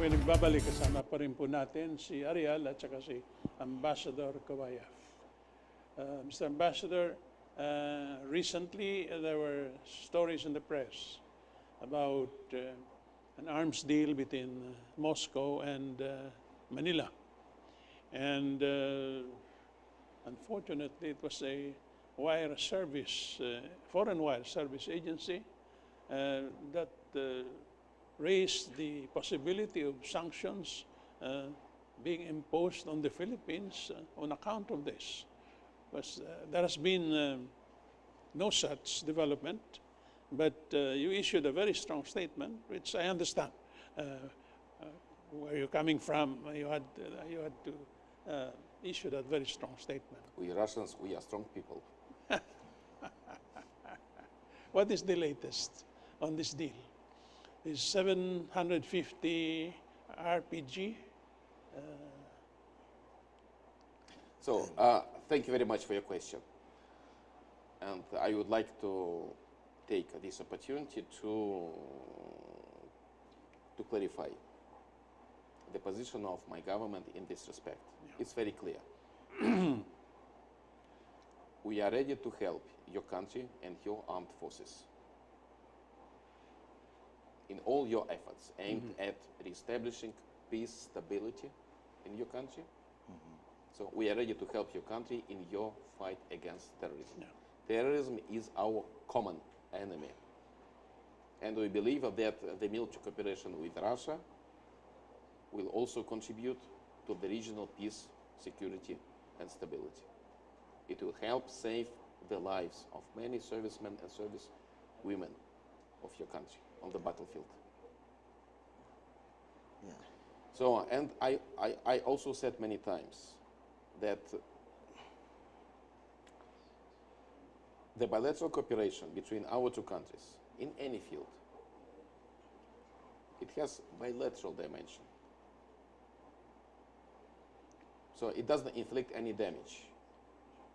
Pinagbabalik kasama pa rin po natin si Ariel at saka si Ambassador Howayef. Mr. Ambassador, recently there were stories in the press about an arms deal between Moscow and Manila. And unfortunately, it was a wire service, foreign wire service agency that raised the possibility of sanctions being imposed on the Philippines on account of this. Because there has been no such development, but you issued a very strong statement, which I understand. Where you're coming from, you had to issue that very strong statement. We Russians, we are strong people. What is the latest on this deal? Is 750 RPG? Thank you very much for your question. And I would like to take this opportunity to clarify the position of my government in this respect. Yeah. It's very clear. We are ready to help your country and your armed forces in all your efforts aimed at reestablishing peace, stability in your country. So we are ready to help your country in your fight against terrorism. Yeah. Terrorism is our common enemy. And we believe that the military cooperation with Russia will also contribute to the regional peace, security, and stability. It will help save the lives of many servicemen and servicewomen of your country on the battlefield. Yeah. So, and I also said many times that the bilateral cooperation between our two countries in any field, it has bilateral dimension. So it doesn't inflict any damage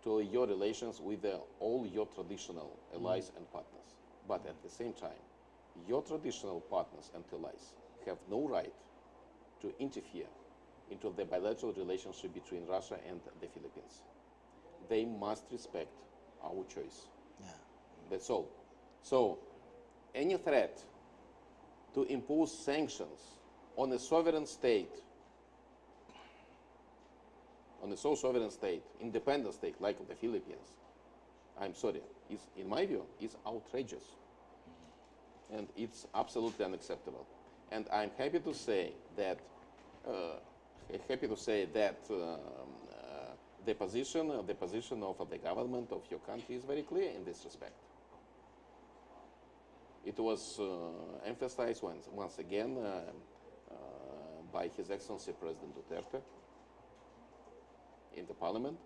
to your relations with all your traditional allies and partners. But at the same time, your traditional partners and allies have no right to interfere into the bilateral relationship between Russia and the Philippines. They must respect our choice. Yeah. That's all. So any threat to impose sanctions on a sovereign state, on a sovereign state, independent state like the Philippines, I'm sorry, is, in my view, is outrageous. And it's absolutely unacceptable. And I'm happy to say that the position of the government of your country is very clear in this respect. It was emphasized once again by His Excellency President Duterte in the Parliament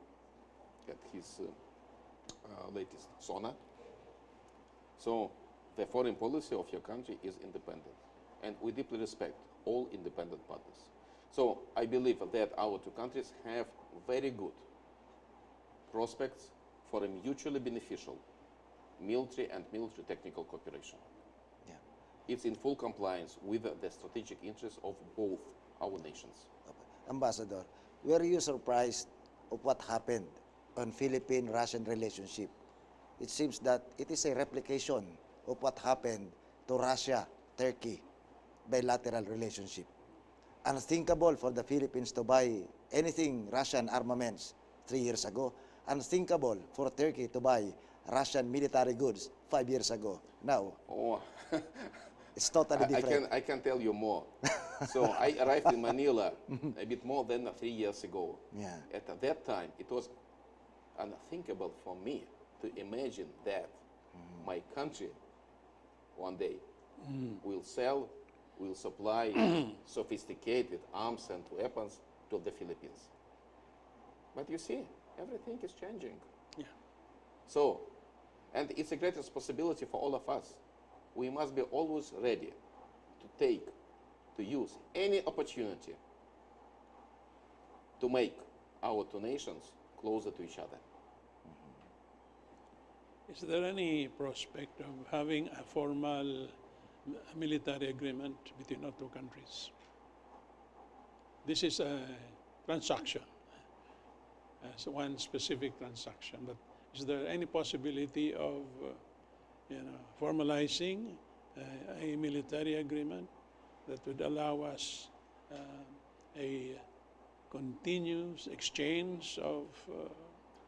at his latest SONA. So the foreign policy of your country is independent, and we deeply respect all independent partners. So I believe that our two countries have very good prospects for a mutually beneficial military and military technical cooperation. Yeah. It's in full compliance with the strategic interests of both our nations. Ambassador, were you surprised of what happened on Philippine-Russian relationship? It seems that it is a replication of what happened to Russia-Turkey bilateral relationship. Unthinkable for the Philippines to buy anything Russian armaments 3 years ago. Unthinkable for Turkey to buy Russian military goods 5 years ago. Now, it's totally different. I can tell you more. So I arrived in Manila a bit more than 3 years ago. Yeah. At that time, it was unthinkable for me to imagine that my country one day will supply sophisticated arms and weapons to the Philippines. But you see, everything is changing. Yeah. So, and it's a great responsibility for all of us. We must be always ready to use any opportunity to make our two nations closer to each other. Is there any prospect of having a formal military agreement between our two countries? this is a transaction, so one specific transaction. But is there any possibility of, formalizing a military agreement that would allow us a continuous exchange of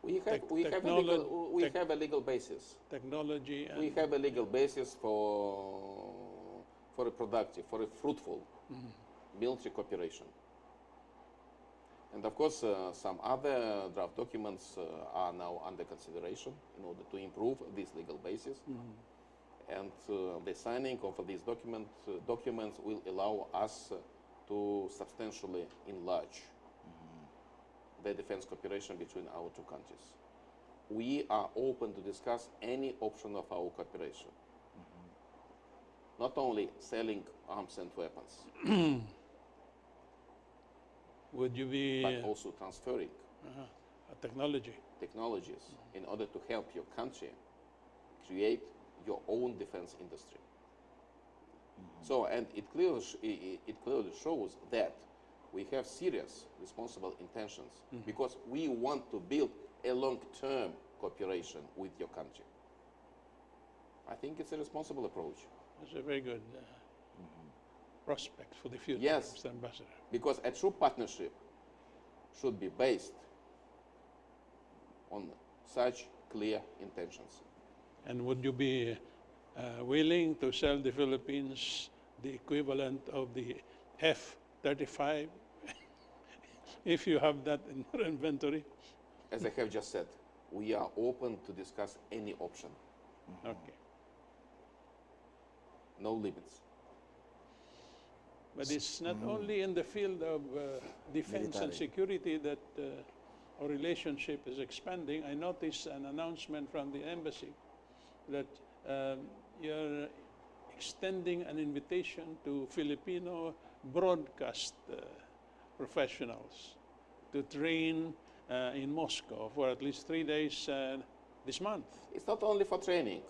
We have a legal basis. technology and We have a legal basis for a productive, for a fruitful military cooperation. And of course, some other draft documents are now under consideration in order to improve this legal basis. And the signing of these documents will allow us to substantially enlarge the defense cooperation between our two countries. We are open to discuss any option of our cooperation. Not only selling arms and weapons, would you be but also transferring technologies in order to help your country create your own defense industry. So, and it clearly shows that we have serious, responsible intentions because we want to build a long-term cooperation with your country. I think it's a responsible approach. It's a very good prospect for the future, Yes. Mr. Ambassador. Because a true partnership should be based on such clear intentions. And would you be willing to sell the Philippines the equivalent of the F-35 if you have that in your inventory? As I have just said, we are open to discuss any option. Okay. No limits. But it's not only in the field of defense and Military. security that our relationship is expanding. I noticed an announcement from the embassy that you're extending an invitation to Filipino broadcast professionals to train in Moscow for at least 3 days this month. It's not only for training.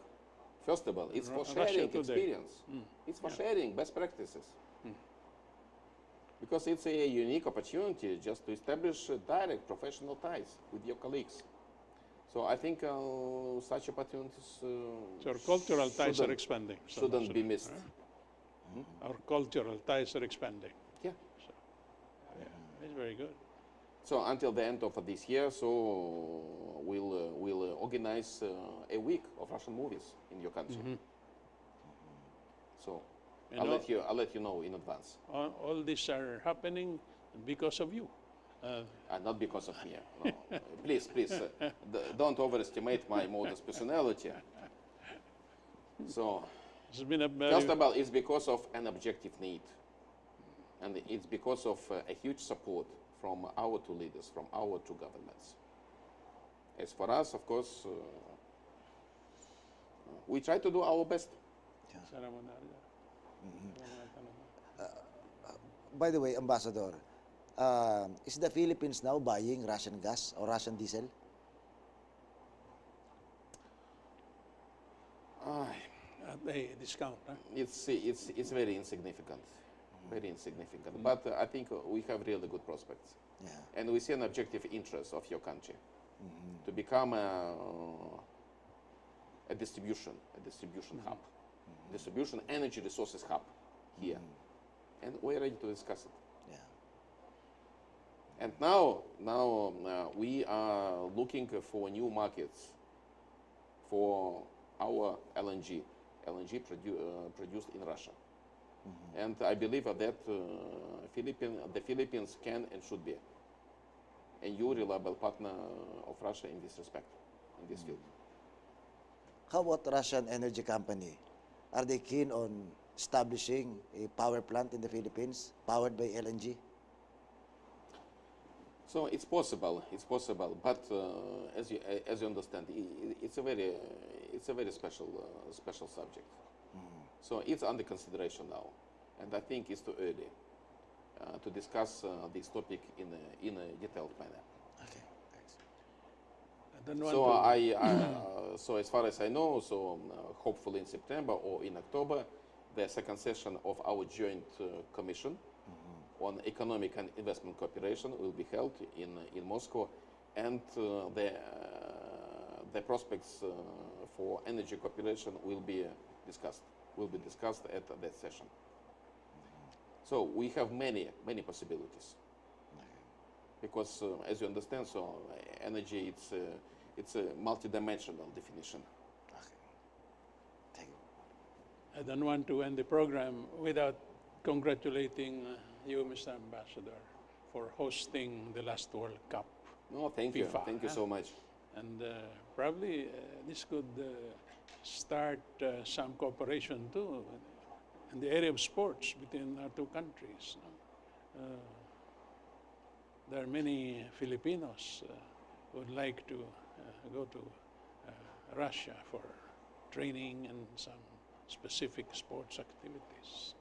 First of all, it's for Russia sharing today. experience. It's for sharing best practices. Because it's a unique opportunity just to establish direct professional ties with your colleagues. So I think such opportunities So our cultural ties are expanding. So shouldn't be missed. Our cultural ties are expanding. Yeah. So, it's very good. So until the end of this year, so we'll organize a week of Russian movies in your country. So I'll let you know in advance. All these are happening because of you. Not because of me. No. Please, don't overestimate my modest personality. So It's been a first very, of all, it's because of an objective need, and it's because of a huge support from our two leaders, from our two governments. As for us, of course, we try to do our best. By the way, Ambassador, is the Philippines now buying Russian gas or Russian diesel? at a discount. Huh? It's very insignificant, very insignificant. But I think we have really good prospects, and we see an objective interest of your country to become a distribution hub, distribution energy resources hub here, and we're ready to discuss it. And now we are looking for new markets for our LNG produced in Russia. And I believe that the Philippines can and should be a new reliable partner of Russia in this respect, in this field. How about Russian energy company? Are they keen on establishing a power plant in the Philippines powered by LNG? So it's possible, but as you understand, it's a very special subject. So it's under consideration now, and I think it's too early to discuss this topic in a detailed manner. Okay, thanks. So so as far as I know, hopefully in September or in October, the second session of our joint commission on economic and investment cooperation will be held in Moscow, and the prospects for energy cooperation will be discussed. At that session. So we have many possibilities. Because as you understand, so energy it's a multidimensional definition. Thank you. I don't want to end the program without congratulating you, Mr. Ambassador, for hosting the last World Cup. No, thank you. FIFA, Thank you so much. And probably this could start some cooperation too in the area of sports between our two countries. There are many Filipinos who would like to go to Russia for training and some specific sports activities.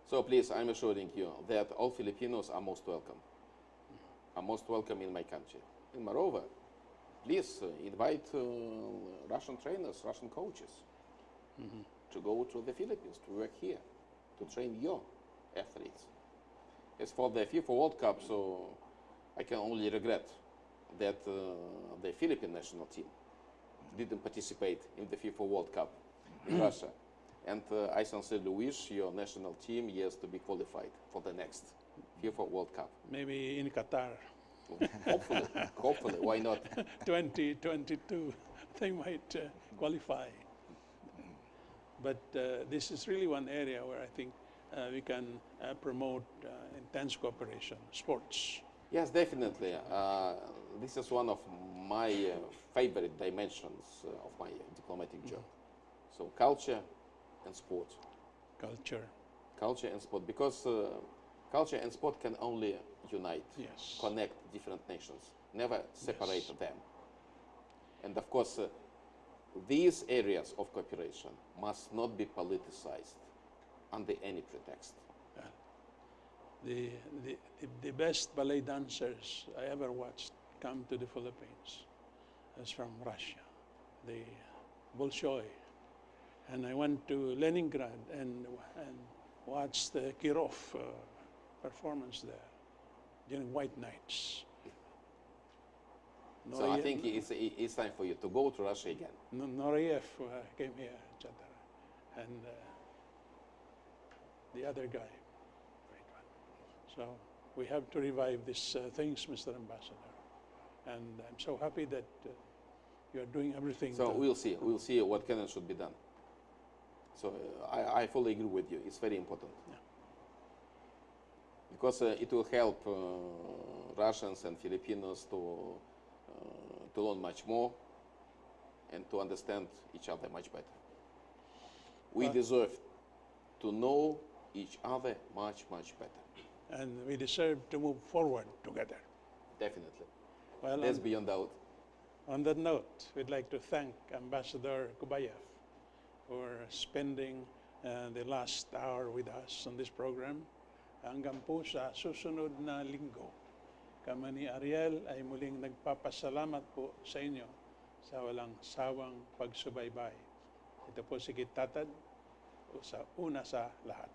So please, I'm assuring you that all Filipinos are most welcome. Are most welcome in my country. And moreover, please invite Russian trainers, Russian coaches to go to the Philippines, to work here, to train your athletes. As for the FIFA World Cup, so I can only regret that the Philippine national team didn't participate in the FIFA World Cup in Russia. And I sincerely wish your national team, yes, to be qualified for the next FIFA World Cup. Maybe in Qatar. Hopefully, why not? 2022, they might qualify. But this is really one area where I think we can promote intense cooperation, sports. Yes, definitely. This is one of my favorite dimensions of my diplomatic job. So culture and sport. Culture and sport, because culture and sport can only unite, connect different nations, never separate them. And of course, these areas of cooperation must not be politicized under any pretext. The best ballet dancers I ever watched come to the Philippines is from Russia, the Bolshoi. And I went to Leningrad and watched the Kirov performance there during White Nights. So I think it's time for you to go to Russia again. Nureyev came here, etc. And the other guy. So we have to revive these things, Mr. Ambassador. And I'm so happy that you are doing everything. So we'll see what can and should be done. So I fully agree with you. It's very important. Yeah. Because it will help Russians and Filipinos to learn much more and to understand each other much better. We deserve to know each other much better. And we deserve to move forward together. Definitely. Well, that's beyond doubt. On that note, we'd like to thank Ambassador Howvaev for spending the last hour with us on this program. Hanggang po sa susunod na linggo, kami ni Ariel ay muling nagpapasalamat po sa inyo sa walang sawang pagsubaybay. Ito po si Kitatad, una sa lahat.